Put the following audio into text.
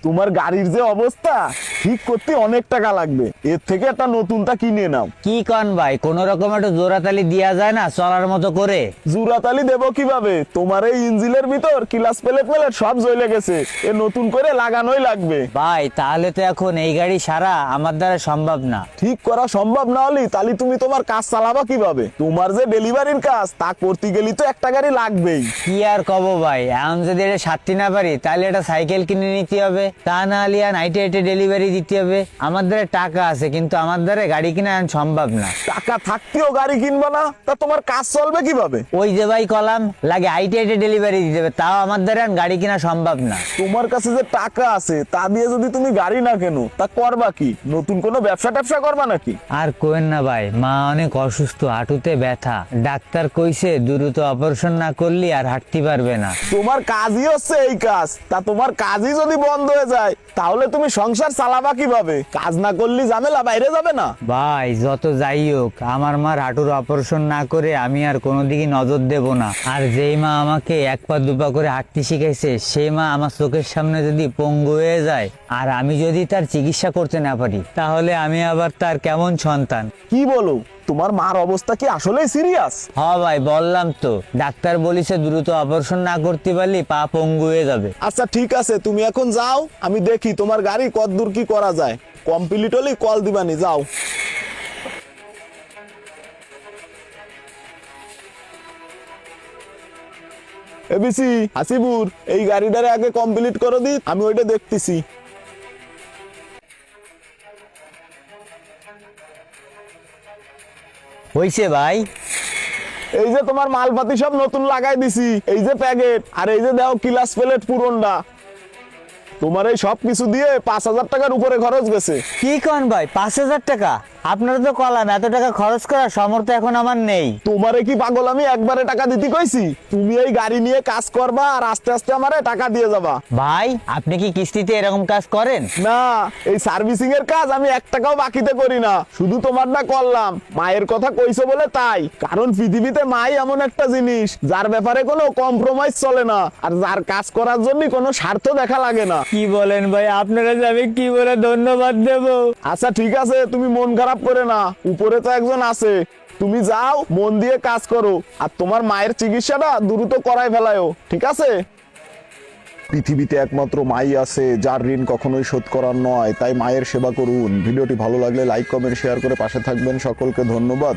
তোমার গাড়ির যে অবস্থা ঠিক করতে অনেক টাকা লাগবে, এর থেকে একটা নতুনটা কিনে নাও। কি কন ভাই, কোন রকম একটু জোড়াতালি দেওয়া যায় না চলার মতো করে? জুরাতালি দেবো কিভাবে? তোমার এই ইঞ্জিনের ভিতর ক্লাস প্লেট সব জ্বলে গেছে, এ নতুন করে লাগানোই লাগবে। ভাই তাহলে তো এখন এই গাড়ি সারা আমার দ্বারা সম্ভব না। ঠিক করা সম্ভব না হলে তাহলে তুমি তোমার কাজ চালাবা কিভাবে? তোমার যে ডেলিভারির কাজ তা করতে গেলে তো একটা গাড়ি লাগবেই। কি আর কব ভাই, এখন যদি এটা সারতে না পারি তাহলে এটা সাইকেল কিনে নিতে হবে, তা না হলে নাইটে হেঁটে ডেলিভারি দিতে হবে। আমার দ্বারা টাকা আছে কিন্তু আমার দ্বারা গাড়ি কিনা এখন সম্ভব না। টাকা থাকতেও গাড়ি কিনবা না, তা তোমার কাজ চলবে কিভাবে? ওই যে ভাই কলাম লাগে হাইটে হেঁটে ডেলিভারি দিতে হবে, তাও আমার দ্বারা এখন গাড়ি কিনা সম্ভব না। তোমার কাছে যে টাকা আছে তা দিয়ে যদি তুমি গাড়ি না কেনো তা করবা কি? নতুন কোনো ব্যবসা ট্যাবসা করবা নাকি? আর কোয়েন না ভাই, মা অনেক অসুস্থ, হাঁটুতে ব্যথা, ডাক্তার কইছে দ্রুত অপারেশন না করলে আর হাঁটতে পারবে না। তোমার কাজই হচ্ছে এই কাজ, তা তোমার কাজই যদি বন্ধ হয়ে যায় তাহলে তুমি সংসার চালাবা কিভাবে? কাজ না করলে ঝামেলা বাইরে যাবে না? ভাই যত যাই হোক, আমার মার হাঁটুর অপারেশন না করে আমি আর কোনো দিকে নজর দেব না। আর যেই মা আমাকে এক পা দুপা করে হাঁটতে শিখাইছে সেই মা আমার চোখের সামনে যদি পঙ্গু হয়ে যায় আর আমি যদি তার চিকিৎসা করতে না পারি তাহলে আমি আবার তার কেমন সন্তান? কি বলো, তোমার মার অবস্থা কি আসলেই সিরিয়াস? হ ভাই বললাম তো, ডাক্তার বলিছে দ্রুত অপারেশন না করতে পারলে পা পঙ্গু হয়ে যাবে। আচ্ছা ঠিক আছে, তুমি এখন যাও, আমি দেখি তোমার গাড়ি কতদূর কি করা যায়। কমপ্লিট হলেই কল দিবানি, যাও। এবিসি হাসিবুর, এই গাড়িটারে আগে কমপ্লিট করে দি, আমি ওইটা দেখতেছি। হইছে ভাই? এই যে তোমার মালপাতি সব নতুন লাগাই দিছি, এই যে প্যাকেট, আর এই যে দাও ক্লাস প্লেট পুরনটা। তোমার এই সব কিছু দিয়ে 5,000 টাকার উপরে খরচ গেছে। কি কন ভাই, 5,000 টাকা? আপনারা তো কলাম এত টাকা খরচ করার সামর্থ্য এখন আমার নেই। তোমারে কি পাগল আমি একবারে টাকা দিতে কইছি? তুমি এই গাড়ি নিয়ে কাজ করবা আর আস্তে আস্তে আমারে টাকা দিয়ে যাবা। ভাই আপনি কি কিস্তিতে এরকম কাজ করেন? না, এই সার্ভিসিং এর কাজ আমি 1 টাকাও বাকিতে করি না, শুধু তোমারটা করলাম। মায়ের কথা কইছো বলে তাই, কারণ পৃথিবীতে মাই এমন একটা জিনিস যার ব্যাপারে কোনো কম্প্রোমাইজ চলে না, আর যার কাজ করার জন্য কোনো স্বার্থ দেখা লাগে না। কি বলেন ভাই, আপনারা যে আমি কি বলে ধন্যবাদ দেব? আচ্ছা ঠিক আছে, তুমি মন খারাপ করে না, উপরে তো একজন আছে। তুমি যাও, মন দিয়ে কাজ করো, আর তোমার মায়ের চিকিৎসাটা দ্রুত করাই ফেলায়ও, ঠিক আছে? পৃথিবীতে একমাত্র মাই আছে যার ঋণ কখনোই শোধ করার নয়, তাই মায়ের সেবা করুন। ভিডিওটি ভালো লাগলে লাইক কমেন্ট শেয়ার করে পাশে থাকবেন। সকলকে ধন্যবাদ।